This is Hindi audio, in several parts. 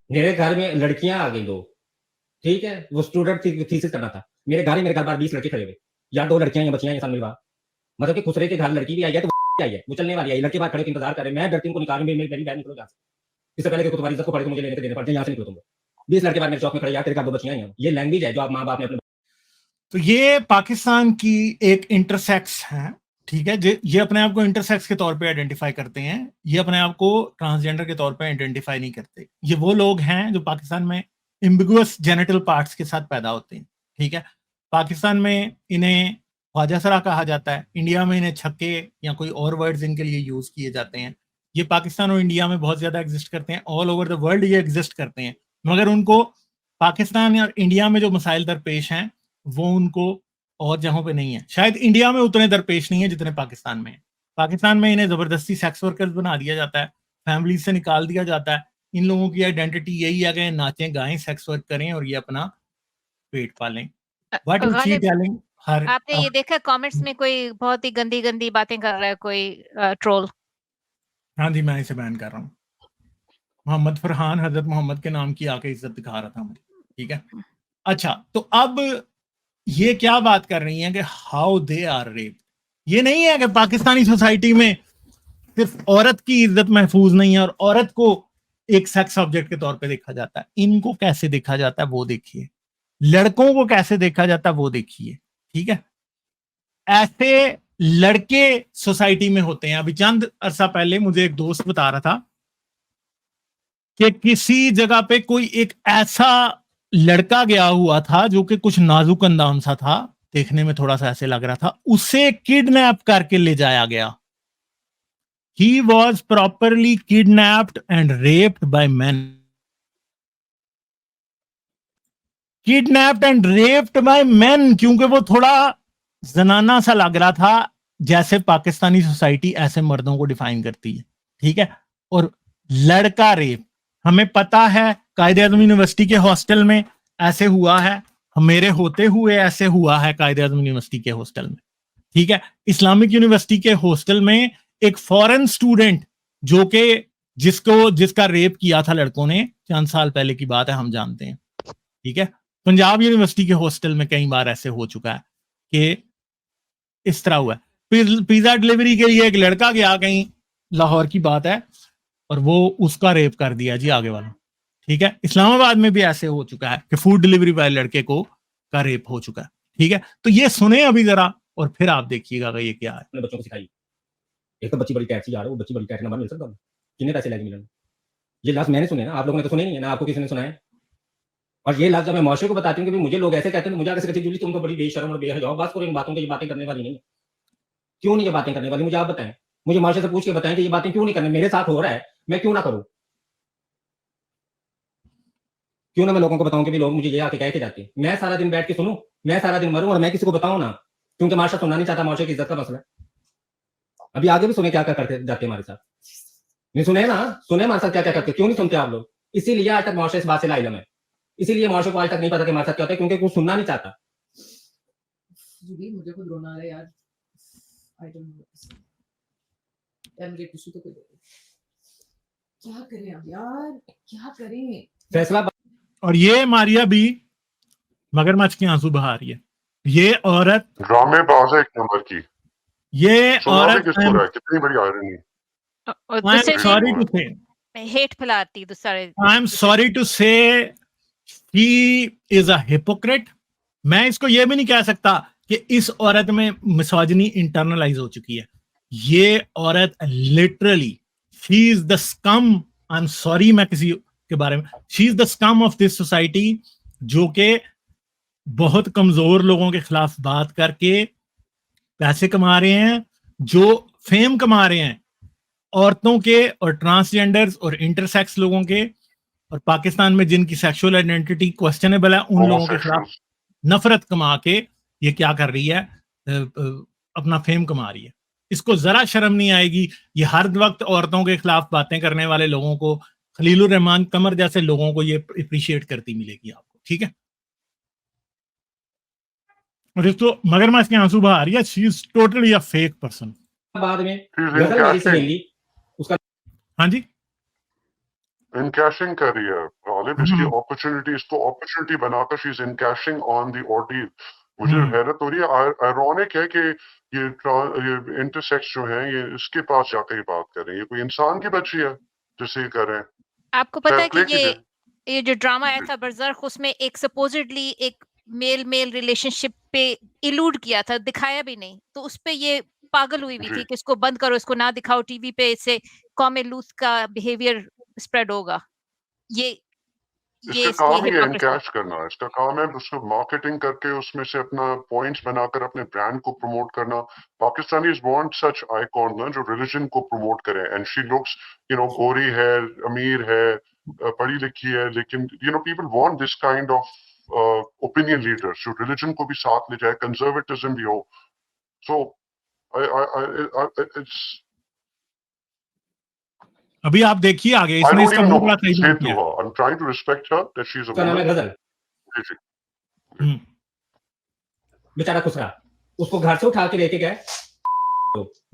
मेरे घर में लड़कियां आ गई 2, ठीक है, वो स्टूडेंट थीसिस करना था, मेरे घर बाहर 20 लड़के खड़े हुए, या 2 लड़कियां या बच्चियां ऐसा मिलवा, मतलब कि खुसरे के घर लड़की भी आई है तो आई है, वो चलने वाली है, लड़के बाहर खड़े इंतजार कर रहे हैं, मैं डरती उनको निकाल मेरी बहन निकलो यहाँ से, इससे पहले कि तुम्हारी इज्जत को पड़े तो मुझे लेने के देने पड़ते, यहाँ से निकलो तुम लोग, 20 लड़के बाहर मेरे चौक में खड़े, यार तेरे घर 2 बच्चियां हैं, ये लैंग्वेज है जो आप माँ बाप ने अपने। तो ये पाकिस्तान की एक इंटरसेक्स है, ठीक है, ये अपने आप को इंटरसेक्स के तौर पे आइडेंटिफाई करते हैं, ये अपने आप को ट्रांसजेंडर के तौर पे आइडेंटिफाई नहीं करते। ये वो लोग हैं जो पाकिस्तान में एम्बिगुअस जेनिटल पार्ट्स के साथ पैदा होते हैं, ठीक है। पाकिस्तान में इन्हें ख्वाजासरा कहा जाता है, इंडिया में इन्हें छक्के या कोई और वर्ड्स इनके लिए यूज किए जाते हैं। ये पाकिस्तान और इंडिया में बहुत ज्यादा एग्जिस्ट करते हैं, ऑल ओवर द वर्ल्ड ये एग्जिस्ट करते हैं, मगर उनको पाकिस्तान और इंडिया में जो मसाइल दरपेश हैं वो उनको और जगहों पे नहीं है। शायद इंडिया में उतने दरपेश नहीं है जितने पाकिस्तान में है। पाकिस्तान में इन्हें जबरदस्ती सेक्स वर्कर्स बना दिया जाता है, फैमिली से निकाल दिया जाता है। इन लोगों की आइडेंटिटी यही है कि नाचें गाएं सेक्स वर्क करें और ये अपना पेट पालें। What is she telling her? आपने ये देखा कमेंट्स में कोई बहुत ही गंदी गंदी बातें कर रहा है कोई ट्रोल? हाँ जी, मैं इसे बैन कर रहा हूँ। मोहम्मद फरहान हजरत मोहम्मद के नाम की आके इज्जत दिखा रहा था मुझे, ठीक है। अच्छा, तो अब ये क्या बात कर रही हैं कि हाउ दे आर रेप। ये नहीं है कि पाकिस्तानी सोसाइटी में सिर्फ औरत की इज्जत महफूज नहीं है और औरत को एक सेक्स ऑब्जेक्ट के तौर पे देखा जाता है। इनको कैसे देखा जाता है वो देखिए, लड़कों को कैसे देखा जाता है वो देखिए, ठीक है। ऐसे लड़के सोसाइटी में होते हैं। अभी चंद अरसा पहले मुझे एक दोस्त बता रहा था कि किसी जगह पे कोई एक ऐसा लड़का गया हुआ था जो कि कुछ नाजुक अंदाज सा था, देखने में थोड़ा सा ऐसे लग रहा था, उसे किडनैप करके ले जाया गया। He was properly kidnapped and raped by men. Kidnapped and raped by men, क्योंकि वो थोड़ा जनाना सा लग रहा था, जैसे पाकिस्तानी सोसाइटी ऐसे मर्दों को डिफाइन करती है, ठीक है। और लड़का रेप, हमें पता है कायदे आज़म यूनिवर्सिटी के हॉस्टल में ऐसे हुआ है, मेरे होते हुए ऐसे हुआ है कायदे आज़म यूनिवर्सिटी के हॉस्टल में, ठीक है। इस्लामिक यूनिवर्सिटी के हॉस्टल में एक फॉरेन स्टूडेंट जो कि जिसका रेप किया था लड़कों ने, चंद साल पहले की बात है, हम जानते हैं, ठीक है। पंजाब यूनिवर्सिटी के हॉस्टल में कई बार ऐसे हो चुका है कि इस तरह हुआ है। पिज्जा डिलीवरी के लिए एक लड़का गया कहीं, लाहौर की बात है, और वो उसका रेप कर दिया जी आगे वाला, ठीक है। इस्लामाबाद में भी ऐसे हो चुका है कि फूड डिलीवरी वाले लड़के को का रेप हो चुका है, ठीक है। तो ये सुने अभी जरा और फिर आप देखिएगा ये क्या है। अपने बच्चों को सिखाइए। एक तो बच्ची बड़ी टैक्सी जा रहा है, वो बच्ची बड़ी टैक्सी नंबर मिल सकता है, कितने पैसे लगे मिलने? ये लास्ट मैंने सुने ना, आप लोगों ने तो सुने नहीं है ना, आपको किसी ने सुना है? और ये लास्ट जब मैं मौशे को बताती हूँ कि मुझे लोग ऐसे कहते हैं, मुझे आगे से कहती जूली तुम तो बड़ी बेशर्म और बेहया, बात करो इन बातों की, ये बातें करने वाली नहीं है। क्यों नहीं ये बातें करने वाली, मुझे आप बताएं, मुझे मौशे से पूछ के बताएं कि ये बातें क्यों नहीं करनी, मेरे साथ हो रहा है, मैं क्यों ना करूं? क्यों ना मैं लोगों को बताऊं कि भी लोग मुझे ये आके कह के जाते हैं, मैं सारा दिन बैठ के सुनूं, मैं सारा दिन मरूं और मैं किसी को बताऊं ना, क्योंकि माशा सुनना नहीं चाहता, मौशे की इज्जत का मसला है। अभी आगे भी सुने क्या क्या करते जाते हमारे साथ, नहीं सुने ना, सुने हमारे साथ क्या क्या करते, क्यों नहीं सुनते आप लोग? इसीलिए आज तक मौशे इस बात से लाइलम है, इसीलिए मौशे को आज तक नहीं पता कि हमारे साथ क्या होता है, क्योंकि कुछ सुनना नहीं चाहता। मुझे खुद रोना आ रहा है यार, आई डोंट नो यार, मुझे टिश्यू तो क्या करें अब यार, क्या करें फैसला। और ये मारिया भी मगरमच्छ के आंसू बहा रही है। ये औरत ड्रामेबाज है एक नंबर की। ये औरत किसको रहा है, कितनी बड़ी आयरनी। सॉरी टू से, हेट फैलाती दूसरे। आई एम सॉरी टू से ही इज अ हिपोक्रेट। मैं इसको ये भी नहीं कह सकता कि इस औरत में मिसोजिनी इंटरनलाइज हो चुकी है। ये औरत literally she is the scum, I am sorry मैं किसी के बारे में, she is the scum of this society, जो कि बहुत कमजोर लोगों के खिलाफ बात करके पैसे कमा रहे हैं, जो फेम कमा रहे हैं औरतों के और ट्रांसजेंडर्स और इंटरसेक्स लोगों के, और पाकिस्तान में जिनकी सेक्सुअल आइडेंटिटी क्वेश्चनेबल है उन लोगों के खिलाफ नफरत कमा के ये क्या कर रही है, अपना फेम कमा रही है। इसको जरा शर्म नहीं आएगी? ये हर वक्त औरतों के खिलाफ बातें करने वाले लोगों को, खलीलुर रहमान कमर जैसे लोगों को ये अप्रिशिएट करती मिलेगी आपको, ठीक है। और इसको मगरमच्छ के आंसू बहा रही है, she is totally a fake person. बाद में गजल मेरी सहेली उसका, हाँ जी, इनकैशिंग कर रही है गालिब इसकी अपॉर्चुनिटी, इसको अपॉर्चुनिटी बनाकर शी इज इनकैशिंग ऑन द ऑर्डील। मुझे हैरत हो रही है, आयरॉनिक है कि ये इंटरसेक्स जो है ये इसके पास जाकर ही बात कर रहे हैं। ये कोई इंसान की बच्ची है जिससे ये कर रहे हैं? आपको पता है फेयर कि प्ले कीजिए। ये जो ड्रामा आया था बरज़र्क, उसमें एक सपोजिटली एक मेल मेल रिलेशनशिप पे इल्यूड किया था, दिखाया भी नहीं। तो उस पे ये पागल हुई हुई जी। थी कि इसको बंद करो, इसको ना दिखाओ टीवी पे, इससे कौम लूथ का बिहेवियर स्प्रेड होगा। ये इसका इसकी काम ही है हिपोक्रेसी। इनकैश करना। इसका काम है उसको मार्केटिंग करके उसमें से अपना पॉइंट्स बनाकर अपने ब्रांड को प्रमोट करना। पाकिस्तानीज वांट सच आइकॉन ना जो रिलीजन को प्रमोट करे। एंड शी लुक्स गोरी है, अमीर है, पढ़ी लिखी है, लेकिन people want this kind of opinion leaders जो रिलीजन को भी साथ ले जाए, कंजर्वेटिज्म भी हो। सो इट्स अभी आप देखिए आगे, I इसने don't इसका even know मुंह बड़ा what to सही say बंद to किया। her. I'm trying to respect her that she's a उसका नाम है woman. गजल, जी, जी। हम्म, बेचारा खुसरा। उसको घर से उठा के लेके गए,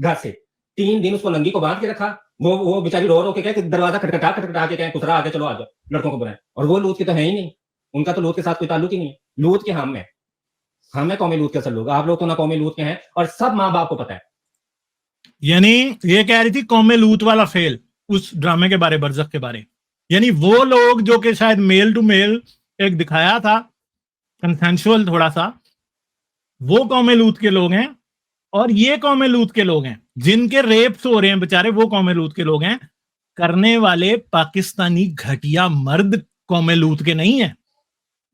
घर से 3 दिन उसको नंगी को बांध के रखा। वो बेचारी रो रो के कहे कि दरवाजा खटखटा के कहे खुसरा आगे चलो आ जाओ, लड़कों को बुलाएं। और वो लूत के तो है ही नहीं, उनका तो लूत के साथ कोई ताल्लुक ही नहीं है। लूत के हम है कौमी लूत के असल लोग। आप लोग तो ना कौमी लूत के हैं, और सब माँ बाप को पता है। यानी ये कह रही थी कौमे लूत वाला फेल उस ड्रामे के बारे, बरज़ख के बारे। यानी वो लोग जो कि शायद मेल टू मेल एक दिखाया था कंसेंशुअल थोड़ा सा, वो कौमे लूत के लोग हैं। और ये कौमे लूत के लोग हैं जिनके रेप्स हो रहे हैं बेचारे, वो कौमे लूत के लोग हैं। करने वाले पाकिस्तानी घटिया मर्द कौमे लूत के नहीं है,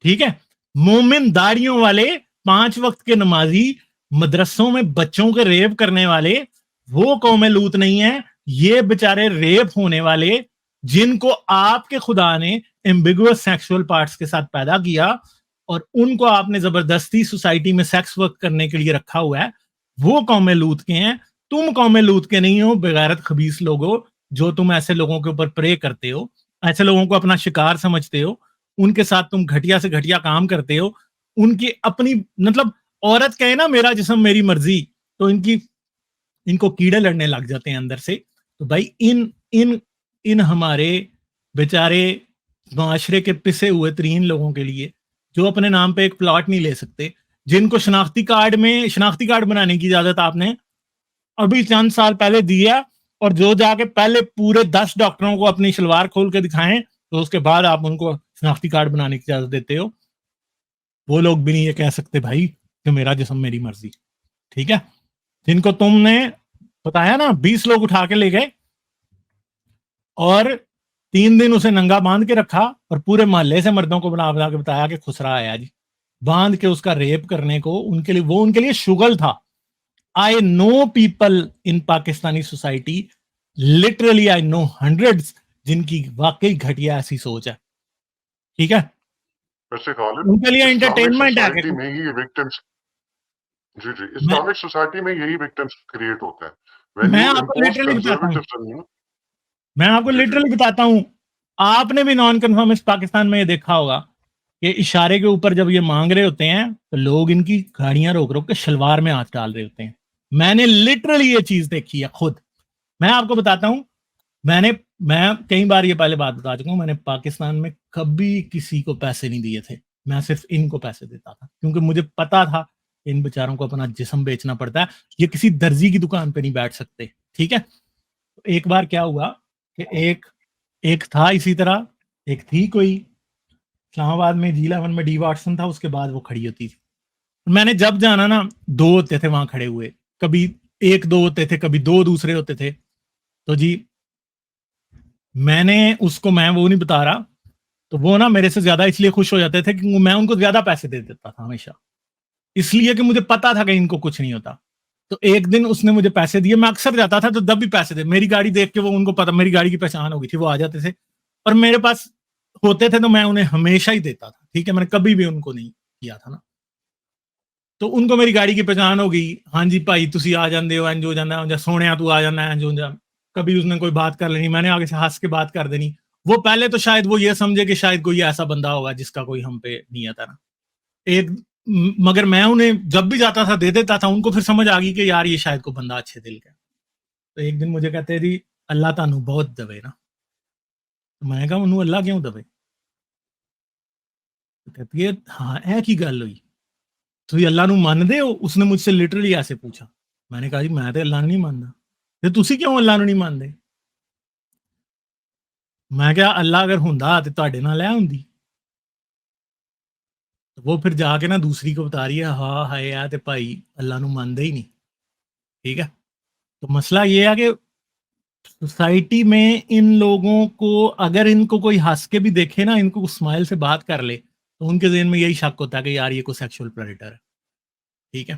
ठीक है। मोमिन दाढ़ियों वाले 5 वक्त के नमाजी मदरसों में बच्चों के रेप करने वाले वो कौमे लूत नहीं है। ये बेचारे रेप होने वाले जिनको आपके खुदा ने एम्बिगुअस सेक्सुअल पार्ट्स के साथ पैदा किया और उनको आपने जबरदस्ती सोसाइटी में सेक्स वर्क करने के लिए रखा हुआ है, वो कौमे लूत के हैं। तुम कौमे लूत के नहीं हो, बेगैरत खबीस लोगो, जो तुम ऐसे लोगों के ऊपर प्रे करते हो, ऐसे लोगों को अपना शिकार समझते हो, उनके साथ तुम घटिया से घटिया काम करते हो। उनकी अपनी मतलब औरत कहे ना मेरा जिस्म मेरी मर्जी, तो इनको कीड़े लड़ने लग जाते हैं अंदर से। तो भाई इन हमारे बेचारे माशरे के पिसे हुए तरीन लोगों के लिए, जो अपने नाम पे एक प्लॉट नहीं ले सकते, जिनको शनाख्ती कार्ड बनाने की इजाजत आपने अभी चंद साल पहले दिया, और जो जाके पहले पूरे 10 डॉक्टरों को अपनी शलवार खोल के दिखाएं तो उसके बाद आप उनको शनाख्ती कार्ड बनाने की इजाजत देते हो। वो लोग भी नहीं ये कह सकते भाई कि मेरा जिस्म मेरी मर्जी, ठीक है। जिनको तुमने बताया ना 20 लोग उठा के ले गए और 3 दिन उसे नंगा बांध के रखा और पूरे मोहल्ले से मर्दों को बना के बताया कि खुसरा आया जी, बांध के उसका रेप करने को उनके लिए शुगल था। I know people in Pakistani society, literally I know hundreds, जिनकी वाकई घटिया ऐसी सोच है, ठीक है। वैसे गालिब उनके लिए इस्लामिक एंटरटेनमेंट है सोसाइटी में ही ये विक्टिम्स, जी जी, इस्लामिक सोसाइटी में यही विक्टिम्स क्रिएट होता है। When मैं you आपको impose लिटरली बताता हूँ, conservatism, मैं आपको जी, जी। लिटरली बताता हूं, आपने भी नॉन कन्फर्मिस्ट पाकिस्तान में ये देखा होगा कि इशारे के ऊपर जब ये मांग रहे होते हैं तो लोग इनकी गाड़ियां रोक रोक के शलवार में हाथ डाल रहे होते हैं। मैंने लिटरली ये चीज देखी है खुद। मैं आपको बताता हूं, मैं कई बार ये पहले बात बता चुका हूं, मैंने पाकिस्तान में कभी किसी को पैसे नहीं दिए थे, मैं सिर्फ इनको पैसे देता था, क्योंकि मुझे पता था इन बेचारों को अपना जिस्म बेचना पड़ता है, ये किसी दर्जी की दुकान पे नहीं बैठ सकते, ठीक है। एक बार क्या हुआ कि एक था इसी तरह, एक थी कोई इस्लामाबाद में G11 में डी वाटसन था, उसके बाद वो खड़ी होती थी। मैंने जब जाना ना 2 होते थे वहां खड़े हुए, कभी 1-2 होते थे, कभी 2 दूसरे होते थे। तो जी मैंने उसको, मैं वो नहीं बता रहा, तो वो ना मेरे से ज्यादा इसलिए खुश हो जाते थे कि मैं उनको ज्यादा पैसे दे देता था हमेशा, इसलिए कि मुझे पता था कि इनको कुछ नहीं होता। तो एक दिन उसने मुझे पैसे दिए, मैं अक्सर जाता था तो जब भी पैसे दे, मेरी गाड़ी देख के वो, उनको पता मेरी गाड़ी की पहचान हो गई थी, वो आ जाते थे और मेरे पास होते थे तो मैं उन्हें हमेशा ही देता था, ठीक है। मैंने कभी भी उनको नहीं किया था ना, तो उनको मेरी गाड़ी की पहचान हो गई। हाँ जी भाई तुसी आ जाते हो, इंज हो जाना, सोने तू आ जाना, इंज हो जा। कभी उसने कोई बात कर लेनी, मैंने आगे से हंस के बात कर देनी। वो पहले तो शायद वो ये समझे कि शायद कोई ऐसा बंदा होगा जिसका कोई हम पे नियत है ना, मगर मैं उन्हें जब भी जाता था दे देता था। उनको फिर समझ आ गई कि यार ये शायद को बंदा अच्छे दिल का। तो एक दिन मुझे कहते जी अल्लाह तानू बहुत दवे ना, तो मैंने कहा उन्होंने अल्लाह क्यों दवे? तो कहती है हाँ ऐ की गल हुई, ਤੁਸੀਂ ਅੱਲਾ ਨੂੰ ਮੰਨਦੇ ਹੋ? ਉਸਨੇ ਮੁझसे लिटरली ऐसे पूछा। मैंने कहा जी मैं तो अल्लाह ਨੂੰ नहीं ਮੰਨਦਾ। ਤੇ ਤੁਸੀਂ ਕਿਉਂ ਅੱਲਾ ਨੂੰ ਨਹੀਂ ਮੰਨਦੇ? मैं क्या अल्लाह अगर ਹੁੰਦਾ ਤੇ ਤੁਹਾਡੇ ਨਾਲ ਐ ਹੁੰਦੀ। वो फिर जाके ना दूसरी को बता रही है हाँ हाय यार ते भाई अल्लाह ਨੂੰ ਮੰਨਦੇ ही नहीं। ठीक है, तो मसला ये है कि सोसाइटी में इन लोगों को अगर इनको कोई हंस के भी देखे ना, इनको स्माइल से बात कर ले, तो उनके ज़हन में यही शक होता है कि यार ये कोई सेक्सुअल प्रेडेटर है। ठीक है,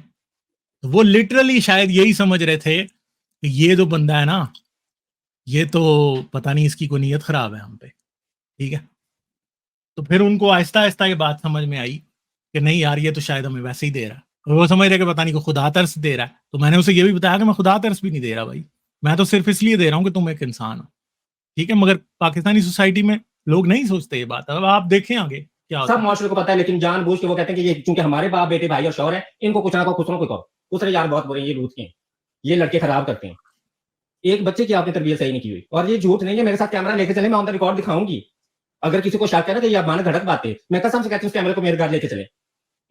तो वो लिटरली शायद यही समझ रहे थे कि ये जो बंदा है ना, ये तो पता नहीं इसकी कोई नीयत खराब है हम पे। ठीक है, तो फिर उनको आहिस्ता आहिस्ता ये बात समझ में आई कि नहीं यार ये तो शायद हमें वैसे ही दे रहा है, और वो समझ रहे कि पता नहीं को खुदा तरस दे रहा है। तो मैंने उसे ये भी बताया कि मैं खुदा तरस भी नहीं दे रहा भाई, मैं तो सिर्फ इसलिए दे रहा हूँ कि तुम एक इंसान हो। ठीक है, मगर पाकिस्तानी सोसाइटी में लोग नहीं सोचते ये बात। अब आप देखें आगे क्या होता सब है। माशरे को पता है, लेकिन जानबूझ के वो कहते हैं कि ये चूंकि हमारे बाप बेटे भाई और शौहर है, इनको कुछ ना कुछ को कहो। दूसरे यार बहुत बुरे हैं, ये लूट के हैं, ये लड़के खराब करते हैं। एक बच्चे की आपने तरबियत सही नहीं की हुई, और ये झूठ नहीं है, मेरे साथ कैमरा लेके चले, मैं ऑन द रिकॉर्ड दिखाऊंगी। अगर किसी को शक है ना कि ये अबान घड़क बातें, मैं कसम से कहती हूँ उस कैमरे को मेरे घर लेके चले,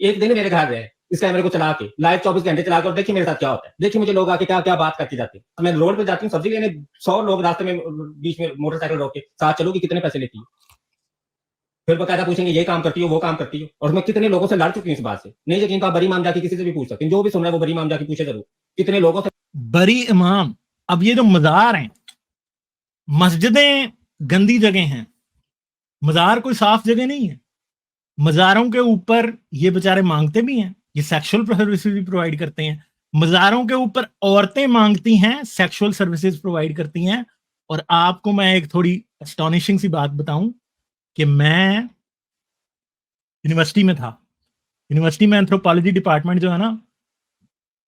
एक दिन मेरे घर रहे इस कैमरे को चला के लाइव 24 घंटे चला के, और देखिए मेरे साथ क्या होता है। देखिए मुझे लोग आके क्या क्या बात करके जाते हैं। मैं रोड पे जाती हूँ सब्जी लेने, 100 लोग रास्ते में बीच में मोटरसाइकिल रोक के साथ चलोगी कितने पैसे लेती है, फिर बकायदा पूछेंगे ये काम करती हो वो काम करती हो। और मैं कितने लोगों से लड़ चुकी हूँ इस बात से। नहीं यकीन तो आप बरी इमाम जाके किसी से भी पूछ सकते हैं, जो भी सुन रहा है वो बरी इमाम जाके पूछे जरूर, कितने लोगों से। बरी इमाम, अब ये जो मज़ार हैं, मस्जिदें गंदी जगह हैं, मज़ार कोई साफ जगह नहीं है। मज़ारों के ऊपर ये बेचारे मांगते भी हैं, ये सेक्सुअल सर्विसेज भी प्रोवाइड करते हैं। मज़ारों के ऊपर औरतें मांगती हैं, सेक्सुअल सर्विसेज प्रोवाइड करती हैं। और आपको मैं एक थोड़ी एस्टॉनिशिंग सी बात बताऊं कि मैं यूनिवर्सिटी में था, यूनिवर्सिटी में एंथ्रोपोलॉजी डिपार्टमेंट जो है ना,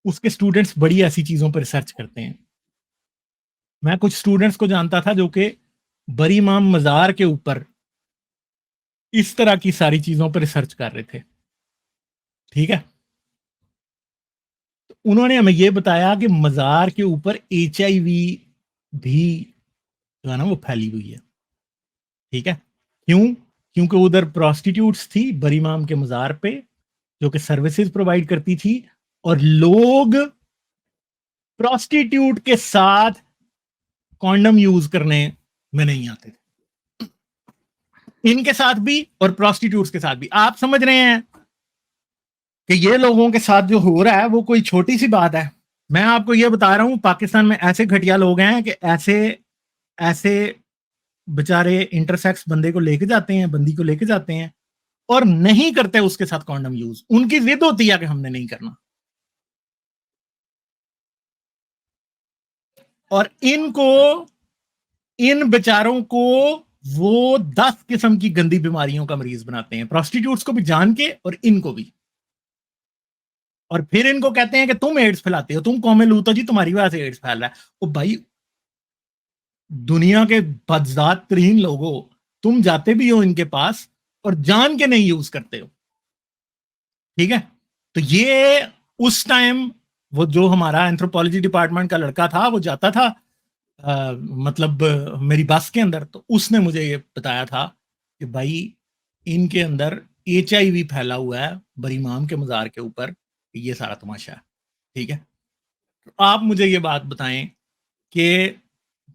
उसके स्टूडेंट्स बड़ी ऐसी चीज़ों पर रिसर्च करते हैं। मैं कुछ स्टूडेंट्स को जानता था जो कि बरी इमाम मज़ार के ऊपर इस तरह की सारी चीज़ों पर रिसर्च कर रहे थे। ठीक है, तो उन्होंने हमें यह बताया कि मज़ार के ऊपर HIV भी जो है ना वो फैली हुई है। ठीक है, क्यों? क्योंकि उधर प्रोस्टिट्यूट्स थी बरी इमाम के मज़ार पे जो कि सर्विसेज प्रोवाइड करती थी, और लोग प्रोस्टिट्यूट के साथ कॉन्डम यूज करने में नहीं आते थे, इनके साथ भी और प्रोस्टिट्यूट्स के साथ भी। आप समझ रहे हैं कि ये लोगों के साथ जो हो रहा है वो कोई छोटी सी बात है। मैं आपको ये बता रहा हूं पाकिस्तान में ऐसे घटिया लोग हैं कि ऐसे बेचारे इंटरसेक्स बंदे को लेके जाते हैं, बंदी को लेके जाते हैं और नहीं करते उसके साथ कॉन्डम यूज। उनकी जिद होती है कि हमने नहीं करना, और इन बेचारों को वो 10 किस्म की गंदी बीमारियों का मरीज बनाते हैं, प्रोस्टिट्यूट्स को भी जान के और इनको भी। और फिर इनको कहते हैं कि तुम एड्स फैलाते हो, तुम कौमे लूतो जी, तुम्हारी वजह से एड्स फैल रहा है। ओ भाई, दुनिया के बदजात तरीन लोगों, तुम जाते भी हो इनके पास और जान के नहीं यूज करते हो। ठीक है, तो ये उस टाइम वो जो हमारा एंथ्रोपोलॉजी डिपार्टमेंट का लड़का था वो जाता था मतलब मेरी बस के अंदर, तो उसने मुझे ये बताया था कि भाई इनके अंदर HIV फैला हुआ है बरी इमाम के मज़ार के ऊपर, ये सारा तमाशा है। ठीक है, तो आप मुझे ये बात बताएं कि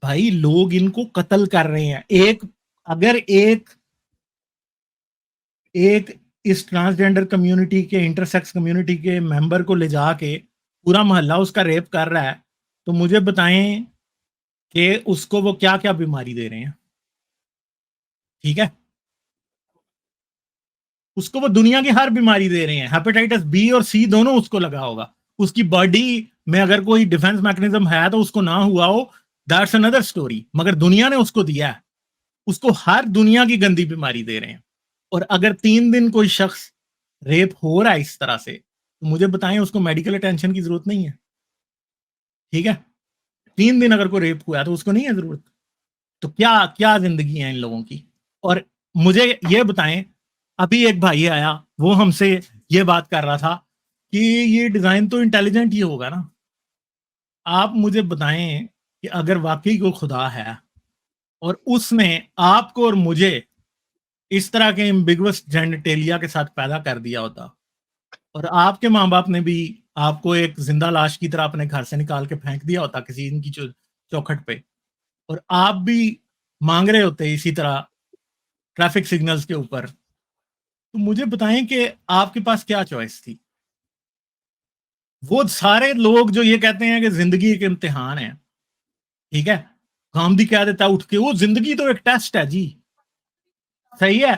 भाई लोग इनको कत्ल कर रहे हैं। अगर एक इस ट्रांसजेंडर कम्युनिटी के, इंटरसेक्स कम्युनिटी के मेंबर को ले जाके पूरा मोहल्ला उसका रेप कर रहा है, तो मुझे बताएं कि उसको वो क्या क्या बीमारी दे रहे हैं। ठीक है, उसको वो दुनिया की हर बीमारी दे रहे हैं, हेपेटाइटिस B और C दोनों उसको लगा होगा। उसकी बॉडी में अगर कोई डिफेंस मैकेनिज्म है तो उसको ना हुआ हो, दैट्स अनदर स्टोरी, मगर दुनिया ने उसको दिया है। उसको हर दुनिया की गंदी बीमारी दे रहे हैं। और अगर 3 दिन कोई शख्स रेप हो रहा है इस तरह से, तो मुझे बताएं उसको मेडिकल अटेंशन की जरूरत नहीं है। ठीक है, 3 दिन अगर कोई रेप हुआ है तो उसको नहीं है जरूरत। तो क्या क्या जिंदगी है इन लोगों की। और मुझे ये बताएं, अभी एक भाई आया, वो हमसे ये बात कर रहा था कि ये डिजाइन तो इंटेलिजेंट ही होगा ना। आप मुझे बताएं कि अगर वाकई कोई खुदा है और उसने आपको और मुझे इस तरह के एम्बिगुअस जेनिटेलिया के साथ पैदा कर दिया होता और आपके माँ बाप ने भी आपको एक जिंदा लाश की तरह अपने घर से निकाल के फेंक दिया होता किसी इनकी चौखट पे, और आप भी मांग रहे होते इसी तरह ट्रैफिक सिग्नल्स के ऊपर, तो मुझे बताएं कि आपके पास क्या चॉइस थी? वो सारे लोग जो ये कहते हैं कि जिंदगी एक इम्तिहान है, ठीक है, गांधी कह देता है उठ के, वो जिंदगी तो एक टेस्ट है जी, सही है।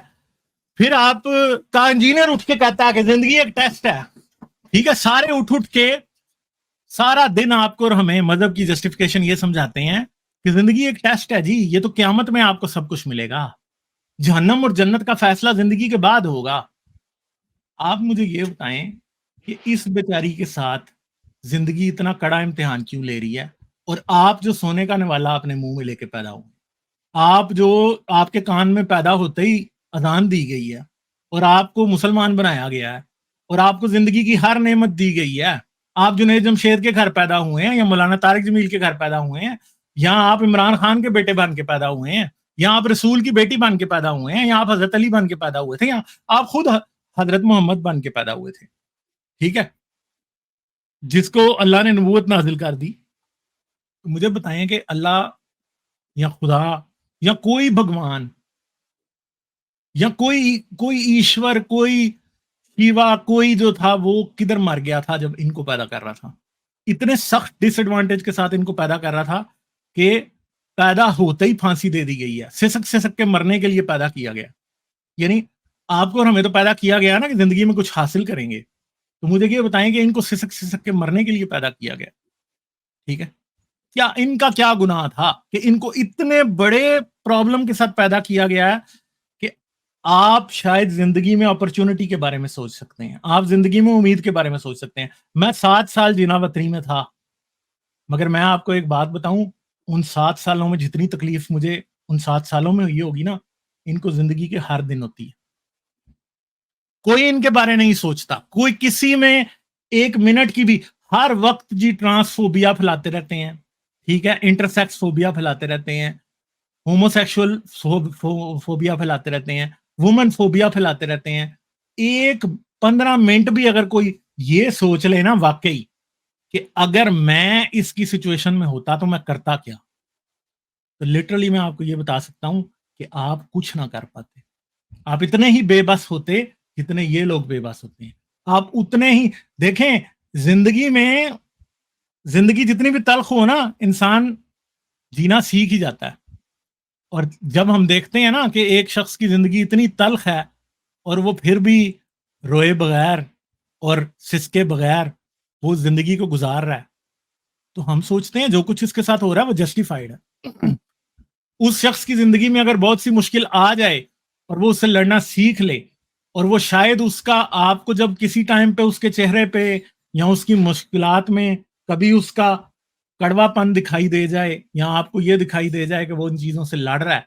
फिर आप का इंजीनियर उठ के कहता है कि जिंदगी एक टेस्ट है, ठीक है। सारे उठ के सारा दिन आपको और हमें मजहब की जस्टिफिकेशन ये समझाते हैं कि जिंदगी एक टेस्ट है जी, ये तो क्यामत में आपको सब कुछ मिलेगा, जहन्नम और जन्नत का फैसला जिंदगी के बाद होगा। आप मुझे ये बताएं कि इस बेचारी के साथ जिंदगी इतना कड़ा इम्तिहान क्यों ले रही है? और आप जो सोने का निवाला अपने मुंह में लेके पैदा हो, आप जो आपके कान में पैदा होते ही अजान दी गई है और आपको मुसलमान बनाया गया है और आपको जिंदगी की हर नेमत दी गई है, आप जुनैद जमशेद के घर पैदा हुए हैं या मौलाना तारिक जमील के घर पैदा हुए हैं, या आप इमरान खान के बेटे बन के पैदा हुए हैं, या आप रसूल की बेटी बन के पैदा हुए हैं, या आप हजरत अली बन के पैदा हुए थे, या आप खुद हजरत मोहम्मद बन के पैदा हुए थे, ठीक है, जिसको अल्लाह ने नबूवत नाजिल कर दी। तो मुझे बताएं कि अल्लाह या खुदा या कोई भगवान या कोई ईश्वर, कोई शिवा, कोई जो था वो किधर मर गया था जब इनको पैदा कर रहा था? इतने सख्त डिसएडवांटेज के साथ इनको पैदा कर रहा था कि पैदा होते ही फांसी दे दी गई है, सिसक के मरने के लिए पैदा किया गया। यानी आपको और हमें तो पैदा किया गया ना कि जिंदगी में कुछ हासिल करेंगे, तो मुझे ये बताएं कि इनको सिसक के मरने के लिए पैदा किया गया, ठीक है। क्या इनका क्या गुनाह था कि इनको इतने बड़े प्रॉब्लम के साथ पैदा किया गया है कि आप शायद जिंदगी में अपॉर्चुनिटी के बारे में सोच सकते हैं, आप जिंदगी में उम्मीद के बारे में सोच सकते हैं। मैं 7 साल जीना वतनी में था, मगर मैं आपको एक बात बताऊं, उन 7 सालों में जितनी तकलीफ मुझे उन 7 सालों में हुई होगी ना, इनको जिंदगी के हर दिन होती है। कोई इनके बारे नहीं सोचता, कोई किसी में एक मिनट की भी, हर वक्त जी ट्रांसफोबिया फैलाते रहते हैं, ठीक है, इंटरसेक्स फोबिया फैलाते रहते हैं, होमोसेक्सुअल फोबिया फैलाते रहते हैं, वुमेन फोबिया फैलाते रहते हैं। एक 15 मिनट भी अगर कोई ये सोच ले ना वाकई कि अगर मैं इसकी सिचुएशन में होता तो मैं करता क्या, तो लिटरली मैं आपको ये बता सकता हूं कि आप कुछ ना कर पाते। आप इतने ही बेबस होते जितने ये लोग बेबस होते हैं। आप उतने ही, देखें, जिंदगी जितनी भी तल्ख हो ना, इंसान जीना सीख ही जाता है। और जब हम देखते हैं ना कि एक शख्स की जिंदगी इतनी तल्ख है और वो फिर भी रोए बगैर और सिसके बगैर वो जिंदगी को गुजार रहा है, तो हम सोचते हैं जो कुछ इसके साथ हो रहा है वो जस्टिफाइड है। उस शख्स की जिंदगी में अगर बहुत सी मुश्किल आ जाए और वो उससे लड़ना सीख ले, और वो शायद उसका, आपको जब किसी टाइम पे उसके चेहरे पे या उसकी मुश्किलात में कभी उसका कड़वापन दिखाई दे जाए या आपको ये दिखाई दे जाए कि वो इन चीजों से लड़ रहा है,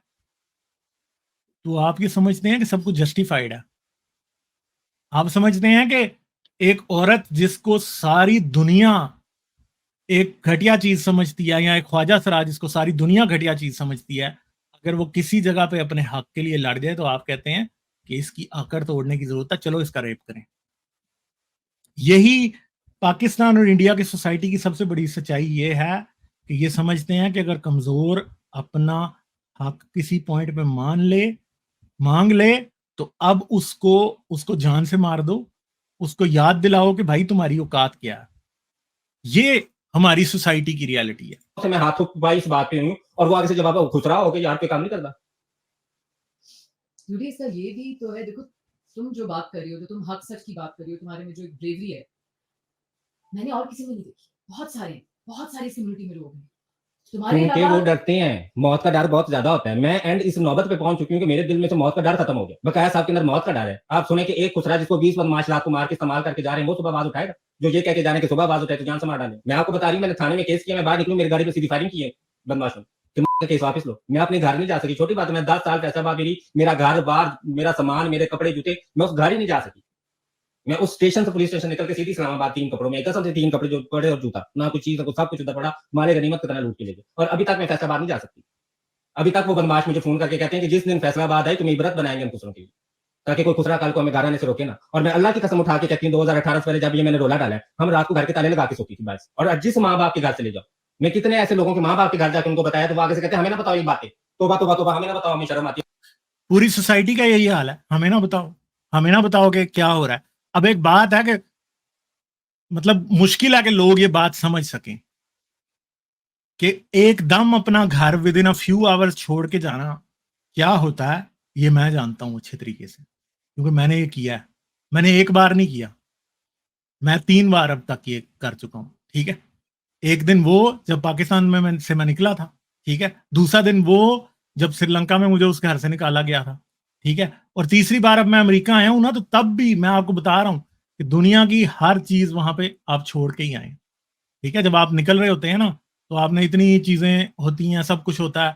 तो आप ये समझते हैं कि सब कुछ जस्टिफाइड है। आप समझते हैं कि एक औरत जिसको सारी दुनिया एक घटिया चीज समझती है, या एक ख्वाजा सराज जिसको सारी दुनिया घटिया चीज समझती है, अगर वो किसी जगह पे अपने हक के लिए लड़ जाए तो आप कहते हैं कि इसकी आकड़ तोड़ने की जरूरत है, चलो इसका रेप करें। यही पाकिस्तान और इंडिया की सोसाइटी की सबसे बड़ी सच्चाई ये है कि ये समझते हैं कि अगर कमजोर अपना हक किसी पॉइंट पे मांग ले तो अब उसको जान से मार दो, उसको याद दिलाओ कि भाई तुम्हारी औकात क्या है। ये हमारी सोसाइटी की रियलिटी है। तो मैं हाथ भाई इस बात पे हूँ और वो आगे से जवाब खुश रहा हो कि यार पे काम नहीं करता। जुड़ी इसका ये भी तो है, देखो तुम जो बात कर रही हो, जो तुम हक सच की बात कर रही हो, तुम्हारे में जो एक ब्रेवरी है, मैंने और किसी में नहीं देखी। बहुत सारे इस कम्युनिटी में लोग हैं तुम्हारे क्योंकि अलावा। वो डरते हैं, मौत का डर बहुत ज्यादा होता है। मैं एंड इस नौबत पे पहुंच चुकी हूँ कि मेरे दिल में से मौत का डर खत्म हो गया। बकाया साहब के अंदर मौत का डर है। आप सुने कि एक खुसरा जिसको 20 बदमाश रात को मार के इस्तेमाल करके जा रहे हैं, वो सुबह आवाज उठाएगा? जो ये कह के जाने के सुबह आवाज उठाए तो जान से मार डाले। मैं आपको बता रही हूँ, मैंने थाने में केस किया, मैं बाहर निकलूं, मेरी गाड़ी पे सीधी फायरिंग की है बदमाशों ने, केस वापस लो। मैं अपने घर नहीं जा सकी, छोटी बात है, मैं 10 साल फैसलाबाद मेरी, मेरा घर बार, मेरा सामान, मेरे कपड़े जूते, मैं उस घर ही नहीं जा सकी। मैं उस स्टेशन से पुलिस स्टेशन निकल के सीधी इस्लामाबाद 3 कपड़ों में, कसम से 3 कपड़े जो पड़े और जूता, ना कुछ चीज, सब कुछ उधर पड़ा, माले गनीमत की तरह लूट के ले गए। और अभी तक मैं फैसलाबाद नहीं जा सकती। अभी तक वो बदमाश मुझे फोन करके कहते हैं कि जिस दिन फैसलाबाद आई तुम्हें इबरत बनाएंगे हम खुसरों की, ताकि कोई खुसरा काल को हमें गाराने से रोके ना। और मैं अल्लाह की कसम उठा के कहती हूँ 2018 से पहले जब ये मैंने रोला डाला है, हम रात को घर के ताले लगा के सोती थी बस। और जिस माँ बाप के घर चले जाओ, मैं कितने ऐसे लोगों के माँ बाप के घर जाकर उनको बताया तो वो आगे से कहते हैं हमें ना बताओ ये बातें, तोबा तोबा तोबा, हमें ना बताओ, हमें शर्म आती है। पूरी सोसाइटी का यही हाल है, हमें ना बताओ, हमें ना बताओ कि क्या हो रहा है। अब एक बात है कि मतलब मुश्किल है कि लोग ये बात समझ सकें कि एकदम अपना घर with in a few hours छोड़ के जाना क्या होता है, ये मैं जानता हूं अच्छे तरीके से, क्योंकि मैंने ये किया है। मैंने एक बार नहीं किया, मैं 3 बार अब तक ये कर चुका हूं। ठीक है, एक दिन वो जब पाकिस्तान में मैं निकला था, ठीक है, दूसरा दिन वो जब श्रीलंका में मुझे उस घर से निकाला गया था, ठीक है, और तीसरी बार अब मैं अमेरिका आया हूं ना, तो तब भी मैं आपको बता रहा हूं कि दुनिया की हर चीज वहां पे आप छोड़ के ही आए। ठीक है, जब आप निकल रहे होते हैं ना, तो आपने इतनी चीजें होती हैं, सब कुछ होता है,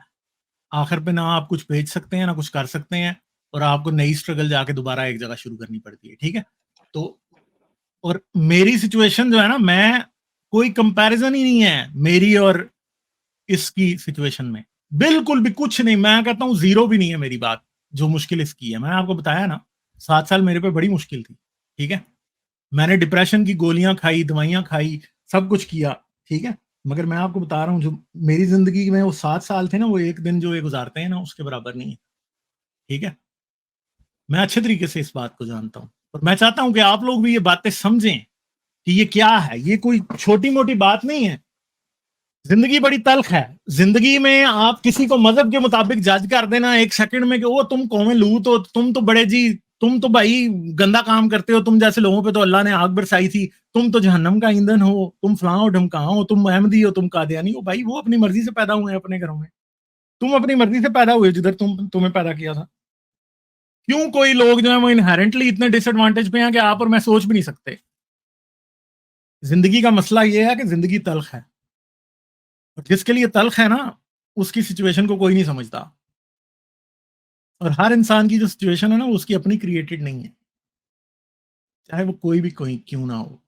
आखिर पे ना आप कुछ बेच सकते हैं ना कुछ कर सकते हैं, और आपको नई स्ट्रगल जाके दोबारा एक जगह शुरू करनी पड़ती है। ठीक है, तो और मेरी सिचुएशन जो है ना, मैं कोई कंपैरिजन ही नहीं है मेरी और इसकी सिचुएशन में, बिल्कुल भी कुछ नहीं। मैं कहता हूं जीरो भी नहीं है मेरी बात, जो मुश्किल इसकी है। मैंने आपको बताया ना 7 साल मेरे पे बड़ी मुश्किल थी। ठीक है, मैंने डिप्रेशन की गोलियां खाई, दवाइयां खाई, सब कुछ किया। ठीक है, मगर मैं आपको बता रहा हूँ जो मेरी जिंदगी में वो 7 साल थे ना, वो एक दिन जो ये गुजारते हैं ना उसके बराबर नहीं है। ठीक है, मैं अच्छे तरीके से इस बात को जानता हूं, और मैं चाहता हूं कि आप लोग भी ये बातें समझें कि ये क्या है, ये कोई छोटी मोटी बात नहीं है। जिंदगी बड़ी तल्ख है। जिंदगी में आप किसी को मजहब के मुताबिक जज कर देना एक सेकंड में कि वो तुम कौमे लूत हो, तुम तो बड़े जी, तुम तो भाई गंदा काम करते हो, तुम जैसे लोगों पे तो अल्लाह ने आग बरसाई थी, तुम तो जहन्नम का ईंधन हो, तुम फलां हो ढमकां हो, तुम अहमदी हो, तुम कादियानी हो। भाई वो अपनी मर्जी से पैदा हुए हैं अपने घरों में, तुम अपनी मर्जी से पैदा हुए जिधर तुम्हें पैदा किया था। क्यों कोई लोग जो है वो इनहेरेंटली इतने डिसएडवांटेज पे हैं कि आप और मैं सोच भी नहीं सकते। जिंदगी का मसला ये है कि जिंदगी तल्ख है, और जिसके लिए तल्ख है ना, उसकी सिचुएशन को कोई नहीं समझता। और हर इंसान की जो सिचुएशन है ना, वो उसकी अपनी क्रिएटेड नहीं है, चाहे वो कोई भी कोई क्यों ना हो।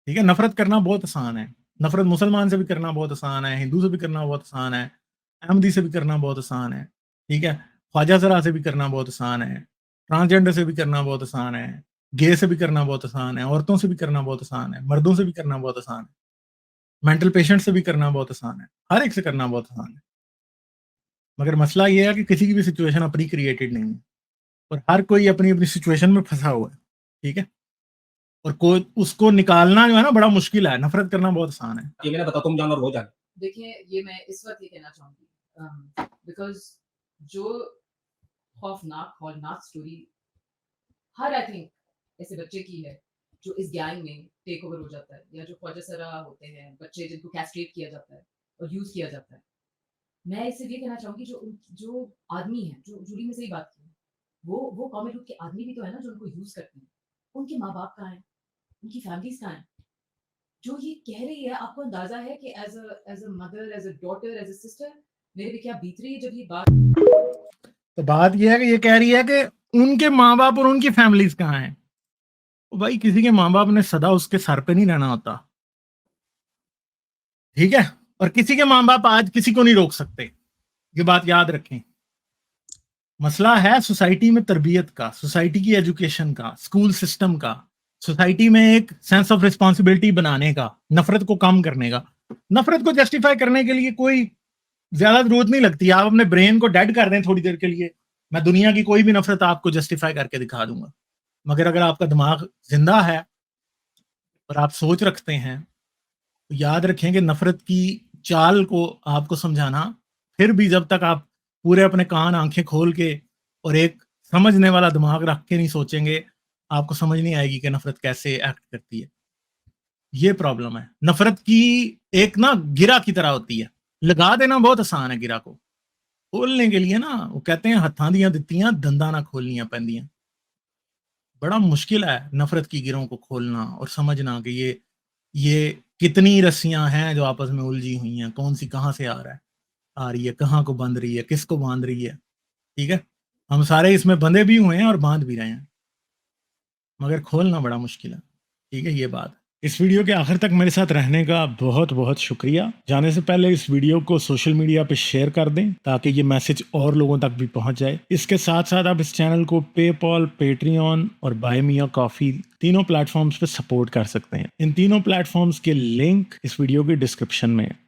ठीक है, नफरत करना बहुत आसान है। नफरत मुसलमान से भी करना बहुत आसान है, हिंदू से भी करना बहुत आसान है, अहमदी से भी करना बहुत आसान है। ठीक है, ख्वाजा जरा से भी करना बहुत आसान है, ट्रांसजेंडर से भी करना बहुत आसान है, गे से भी करना बहुत आसान है, औरतों से भी करना बहुत आसान है, मर्दों से भी करना बहुत आसान है, मेंटल पेशेंट से भी करना बहुत आसान है, हर एक से करना बहुत आसान है। मगर मसला ये है कि किसी की भी सिचुएशन अपनी क्रिएटेड नहीं है, और हर कोई अपनी अपनी सिचुएशन में फंसा हुआ है। ठीक है, और कोई उसको निकालना जो है ना बड़ा मुश्किल है, नफरत करना बहुत आसान है। ये मैंने बताओ तुम जानो और वो जाने। देखिए, ये मैं इस वक्त ये कहना चाहूंगी बिकॉज जो खौफनाक स्टोरी हर आई थिंक ऐसे बच्चे की है जो इस गैंग में टेक ओवर हो जाता है, या जो ख्वाजा सरा होते हैं बच्चे जिनको कैस्ट्रेट किया जाता है और यूज किया जाता है। मैं इससे ये कहना चाहूंगी जो आदमी है, जो जूली में से ही बात की, वो कॉमेडी ग्रुप के आदमी भी तो है ना जो उनको यूज करते हैं। उनके माँ बाप कहाँ हैं, उनकी फैमिलीज कहाँ हैं जो ये कह रही है? आपको अंदाजा है कि as a mother, as a daughter, as a sister मेरे पे क्या बीत रही है जब ये बात। तो बात यह है कि ये कह रही है कि उनके माँ बाप और उनकी फैमिलीज कहाँ हैं। तो भाई किसी के माँ बाप ने सदा उसके सर पे नहीं रहना होता। ठीक है, और किसी के माँ बाप आज किसी को नहीं रोक सकते, ये बात याद रखें। मसला है सोसाइटी में तरबियत का, सोसाइटी की एजुकेशन का, स्कूल सिस्टम का, सोसाइटी में एक सेंस ऑफ रिस्पॉन्सिबिलिटी बनाने का, नफरत को कम करने का। नफरत को जस्टिफाई करने के लिए कोई ज्यादा जरूरत नहीं लगती। आप अपने ब्रेन को डेड कर दें थोड़ी देर के लिए, मैं दुनिया की कोई भी नफरत आपको जस्टिफाई करके दिखा दूंगा। मगर अगर आपका दिमाग जिंदा है और आप सोच रखते हैं, तो याद रखें कि नफरत की चाल को आपको समझाना, फिर भी जब तक आप पूरे अपने कान आंखें खोल के और एक समझने वाला दिमाग रख के नहीं सोचेंगे, आपको समझ नहीं आएगी कि नफरत कैसे एक्ट करती है। ये प्रॉब्लम है। नफरत की एक ना गिरा की तरह होती है, लगा देना बहुत आसान है, गिरा को खोलने के लिए ना वो कहते हैं हत्थां दियां दित्तियां दंदा ना खोलनियां पैंदियां। बड़ा मुश्किल है नफरत की गिरों को खोलना और समझना कि ये कितनी रस्सियां हैं जो आपस में उलझी हुई हैं, कौन सी कहां से आ रही है, कहाँ को बंध रही है, किसको बांध रही है। ठीक है, हम सारे इसमें बंधे भी हुए हैं और बांध भी रहे हैं, मगर खोलना बड़ा मुश्किल है। ठीक है, ये बात इस वीडियो के आखिर तक मेरे साथ रहने का बहुत बहुत शुक्रिया। जाने से पहले इस वीडियो को सोशल मीडिया पे शेयर कर दें ताकि ये मैसेज और लोगों तक भी पहुंच जाए। इसके साथ साथ आप इस चैनल को पेपॉल, पेट्रियन और बाय मिया कॉफी तीनों प्लेटफॉर्म्स पे सपोर्ट कर सकते हैं। इन तीनों प्लेटफॉर्म्स के लिंक इस वीडियो के डिस्क्रिप्शन में है।